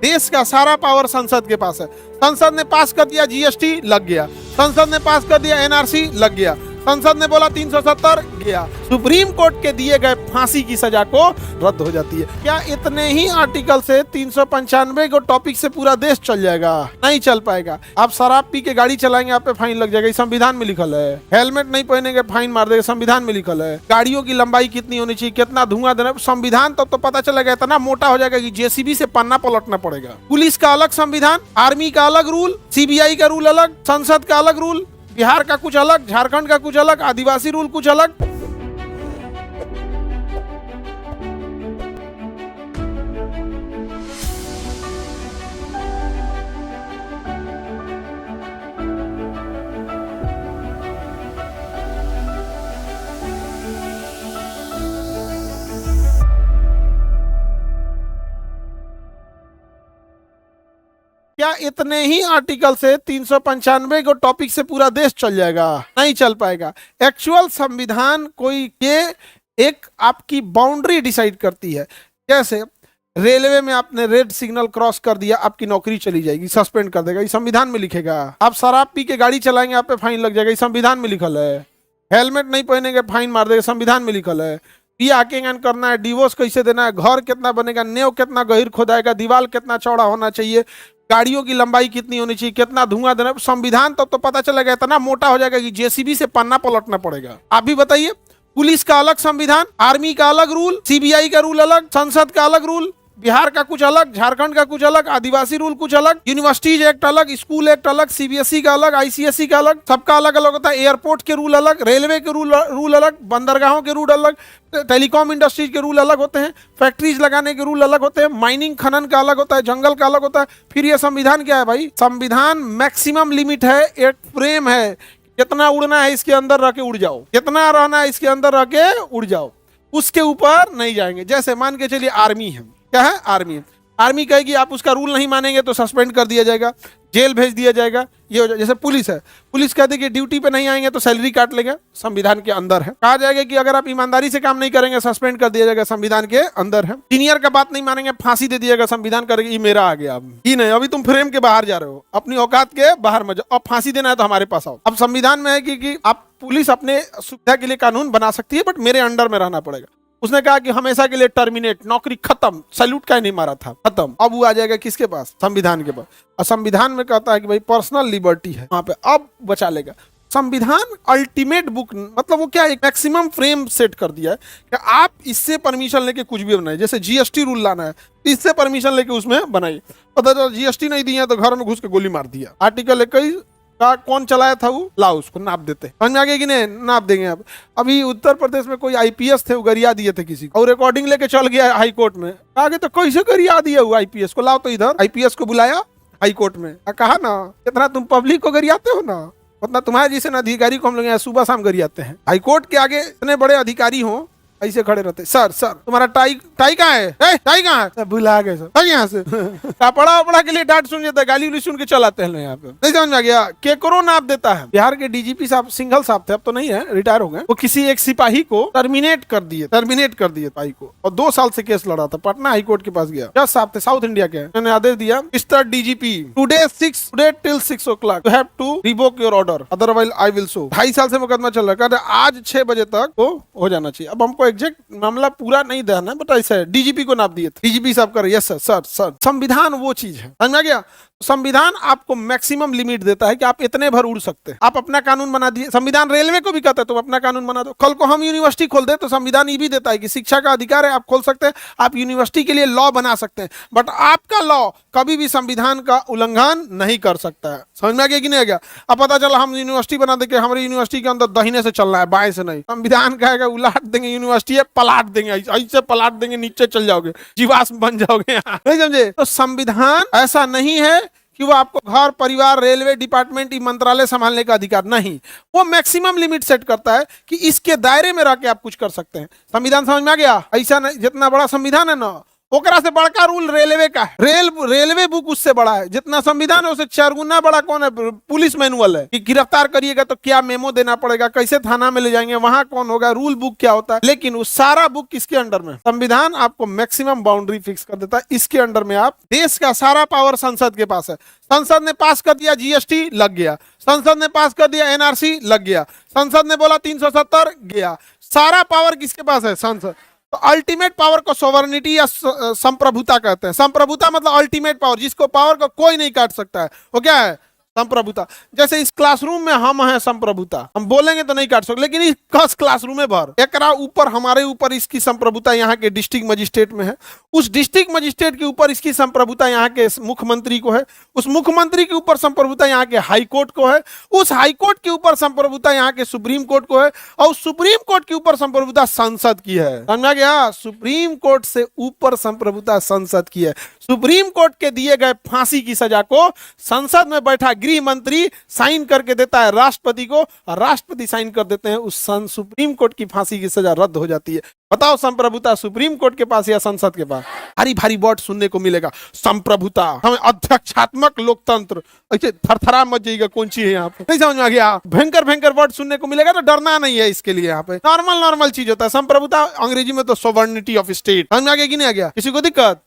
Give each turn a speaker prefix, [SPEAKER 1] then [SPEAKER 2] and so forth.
[SPEAKER 1] देश का सारा पावर संसद के पास है। संसद ने पास कर दिया जीएसटी, लग गया। संसद ने पास कर दिया एनआरसी, लग गया। संसद ने बोला 370 गया। सुप्रीम कोर्ट के दिए गए फांसी की सजा को रद्द हो जाती है। क्या इतने ही आर्टिकल से 395 को टॉपिक से पूरा देश चल जाएगा? नहीं चल पाएगा। आप शराब पी के गाड़ी चलाएंगे, आप पे फाइन लग जाएगा, संविधान में लिखल है। हेलमेट नहीं पहनेंगे, फाइन मार देगा, संविधान में लिखल है। गाड़ियों की लंबाई कितनी होनी चाहिए, कितना धुआं देना, संविधान तो पता चलेगा। इतना मोटा हो जाएगा कि जेसीबी से पन्ना पलटना पड़ेगा। पुलिस का अलग संविधान, आर्मी का अलग रूल, सीबीआई का रूल अलग, संसद का अलग रूल, बिहार का कुछ अलग, झारखंड का कुछ अलग, आदिवासी रूल कुछ अलग। क्या इतने ही आर्टिकल से 395 को टॉपिक से पूरा देश चल जाएगा? नहीं चल पाएगा। एक्चुअल संविधान कोई के एक आपकी बाउंड्री डिसाइड करती है। जैसे रेलवे में आपने रेड सिग्नल क्रॉस कर दिया, आपकी नौकरी चली जाएगी, सस्पेंड कर देगा, ये संविधान में लिखेगा। आप शराब पी के गाड़ी चलाएंगे, आप पे फाइन लग जाएगा, ये संविधान में लिखल है। हेलमेट नहीं पहनेंगे, फाइन मार देगा, संविधान में लिखल है। पिया आकेंगन करना है, डिवोर्स कैसे देना है, घर कितना बनेगा, नेव कितना गहीर खोदाएगा, दीवार कितना चौड़ा होना चाहिए, गाड़ियों की लंबाई कितनी होनी चाहिए, कितना धुआं देना, संविधान तो पता चलेगा। इतना मोटा हो जाएगा कि जेसीबी से पन्ना पलटना पड़ेगा। आप भी बताइए। पुलिस का अलग संविधान, आर्मी का अलग रूल, सीबीआई का रूल अलग, संसद का अलग रूल, बिहार का कुछ अलग, झारखंड का कुछ अलग, आदिवासी रूल कुछ अलग, यूनिवर्सिटीज एक्ट अलग, स्कूल एक्ट अलग, सीबीएसई का अलग, आईसीएसई का अलग, सबका अलग अलग होता है। एयरपोर्ट के रूल अलग, रेलवे के रूल अलग, बंदरगाहों के रूल अलग, टेलीकॉम इंडस्ट्रीज के रूल अलग होते हैं, फैक्ट्रीज लगाने के रूल अलग होते हैं, माइनिंग खनन का अलग होता है, जंगल का अलग होता है। फिर ये संविधान क्या है भाई? संविधान मैक्सिमम लिमिट है, एक फ्रेम है। कितना उड़ना है इसके अंदर रह के उड़ जाओ, कितना रहना है इसके अंदर रह के उड़ जाओ, उसके ऊपर नहीं जाएंगे। जैसे मान के चलिए आर्मी है, क्या है? आर्मी। आर्मी कहेगी आप उसका रूल नहीं मानेंगे तो सस्पेंड कर दिया जाएगा, जेल भेज दिया जाएगा, ये हो जाए। जैसे पुलिस है, पुलिस कहती है कि ड्यूटी पे नहीं आएंगे तो सैलरी काट लेगा, संविधान के अंदर है। कहा जाएगा कि अगर आप ईमानदारी से काम नहीं करेंगे सस्पेंड कर दिया जाएगा, संविधान के अंदर है। सीनियर का बात नहीं मानेंगे, फांसी दे दिएगा, संविधान करेगा ये मेरा आ गया। अब ही नहीं, अभी तुम फ्रेम के बाहर जा रहे हो, अपनी औकात के बाहर मत जाओ। अब फांसी देना है तो हमारे पास आओ। अब संविधान में है कि आप पुलिस अपने सुविधा के लिए कानून बना सकती है, बट मेरे अंडर में रहना पड़ेगा। उसने कहा कि हमेशा के लिए टर्मिनेट, नौकरी खत्म, सैल्यूट का नहीं मारा था, खत्म। अब वो आ जाएगा किसके पास? संविधान के पास। और संविधान में कहता है कि भाई पर्सनल लिबर्टी है, वहां पे अब बचा लेगा। संविधान अल्टीमेट बुक, मतलब वो क्या, एक मैक्सिमम फ्रेम सेट कर दिया है कि आप इससे परमिशन लेके कुछ भी बनाए। जैसे जीएसटी रूल लाना है, इससे परमिशन लेके उसमें बनाइए। पता चला जीएसटी नहीं दिया तो घर में घुस के गोली मार दिया। आर्टिकल 21 का कौन चलाया था, वो लाओ उसको नाप देते। समझ में आ गया कि नहीं? नाप देंगे आप। अभी उत्तर प्रदेश में कोई आईपीएस थे, वो गरिया दिए थे किसी को, और रिकॉर्डिंग लेके चल गया हाई कोर्ट में। आगे तो कैसे गरिया दिया हुआ आईपीएस को, लाओ तो इधर। आईपीएस को बुलाया हाई कोर्ट में, कहा ना कितना तुम पब्लिक को गरियाते हो ना, उतना तुम्हारे जैसे अधिकारी को हम लोग यहाँ सुबह शाम गरियाते हैं। हाई कोर्ट के आगे इतने बड़े अधिकारी हो, ऐसे खड़े रहते, सर तुम्हारा टाई कहाँ है? टाई कहाँ है? भुला गए सर, यहाँ से कपड़ा वपड़ा के लिए डांट सुन जाता है, गाली उली सुन के चलाते हैं यहाँ पे। नहीं समझ में आ गया? केकरो नाप देता है। बिहार के डीजीपी साहब, सिंघल साहब थे, अब तो नहीं है, रिटायर हो गए। वो किसी एक सिपाही को टर्मिनेट कर दिए सिपाही को, और 2 साल से केस लड़ा था। पटना हाई कोर्ट के पास गया, जज साहब थे साउथ इंडिया के, उन्होंने आदेश दिया, mister DGP today till 6 o'clock you have to revoke your order, otherwise I will sue। 2.5 साल से मुकदमा चल रहा है, आज 6 बजे तक वो हो जाना चाहिए। अब हमको एग्जैक्ट मामला पूरा नहीं देना है, बट ऐसा है, डीजीपी को नाप दिए थे। डीजीपी साहब कर, यस सर। संविधान वो चीज है, समझ में आ गया? संविधान आपको मैक्सिमम लिमिट देता है कि आप इतने भर उड़ सकते हैं। आप अपना कानून बना दिए। संविधान रेलवे को भी कहता है तुम अपना कानून बना दो। कल को हम यूनिवर्सिटी खोल दे तो संविधान ये भी देता है कि शिक्षा का अधिकार है, आप खोल सकते हैं, आप यूनिवर्सिटी के लिए लॉ बना सकते हैं, बट आपका लॉ कभी भी संविधान का उल्लंघन नहीं कर सकता है। समझ में आ गया कि नहीं आ गया? अब पता चला हम यूनिवर्सिटी बना देंगे, हमारी यूनिवर्सिटी के अंदर दाहिने से चलना है, बाएं से नहीं। संविधान कहेगा उलाट देंगे, यूनिवर्सिटी पलाट देंगे, ऐसे पलाट देंगे, नीचे चल जाओगे, जीवाश्म बन जाओगे। नहीं समझे? तो संविधान ऐसा नहीं है कि वो आपको घर, परिवार, रेलवे डिपार्टमेंट, मंत्रालय संभालने का अधिकार नहीं। वो मैक्सिमम लिमिट सेट करता है कि इसके दायरे में रह के आप कुछ कर सकते हैं। संविधान समझ में आ गया? ऐसा नहीं, जितना बड़ा संविधान है ना, ओकरा से बड़का रूल रेलवे का है। रेलवे बुक उससे बड़ा है, जितना संविधान है उससे 4 गुना बड़ा कौन है? पुलिस मैनुअल है कि गिरफ्तार करिएगा तो क्या मेमो देना पड़ेगा, कैसे थाना में ले जाएंगे, वहां कौन होगा, रूल बुक क्या होता है। लेकिन उस सारा बुक किसके अंडर में? संविधान आपको मैक्सिमम बाउंड्री फिक्स कर देता है, इसके अंडर में आप देश का सारा पावर संसद के पास है। संसद ने पास कर दिया जीएसटी, लग गया। संसद ने पास कर दिया एनआरसी, लग गया। संसद ने बोला 370, गया। सारा पावर किसके पास है? संसद। तो अल्टीमेट पावर को सोवरेनिटी या संप्रभुता कहते हैं। संप्रभुता मतलब अल्टीमेट पावर, जिसको पावर को कोई नहीं काट सकता है, वो क्या है? संप्रभुता। जैसे इस क्लासरूम में हम हैं संप्रभुता, हम बोलेंगे तो नहीं काट सकते, लेकिन इस क्लासरूम में भर एकरा ऊपर, हमारे ऊपर इसकी संप्रभुता यहाँ के डिस्ट्रिक्ट मजिस्ट्रेट में है। उस डिस्ट्रिक्ट मजिस्ट्रेट के ऊपर इसकी संप्रभुता यहाँ के मुख्यमंत्री को है। उस मुख्यमंत्री के ऊपर संप्रभुता यहाँ के हाई कोर्ट को है। उस हाई कोर्ट के ऊपर संप्रभुता यहाँ के सुप्रीम कोर्ट को है। और सुप्रीम कोर्ट के ऊपर संप्रभुता संसद की है। समझा गया? सुप्रीम कोर्ट से ऊपर संप्रभुता संसद की है। सुप्रीम कोर्ट के दिए गए फांसी की सजा को संसद में बैठा गृह मंत्री साइन करके देता है राष्ट्रपति को, और राष्ट्रपति साइन कर देते हैं, उस सुप्रीम कोर्ट की फांसी की सजा रद्द हो जाती है। बताओ संप्रभुता सुप्रीम कोर्ट के पास या संसद के पास? भारी भारी वर्ड सुनने को मिलेगा, संप्रभुता, हमें अध्यक्षात्मक लोकतंत्र, ऐसे थरथरा मच जाएगा कौन चीज है यहाँ पे, नहीं समझ में आ गया? भयंकर भयंकर वर्ड सुनने को मिलेगा, तो डरना नहीं है इसके लिए। यहाँ पे नॉर्मल चीज होता है। संप्रभुता अंग्रेजी में तो सोवर्निटी ऑफ स्टेट। समझ में आ गया कि नहीं आ गया? किसी को दिक्कत?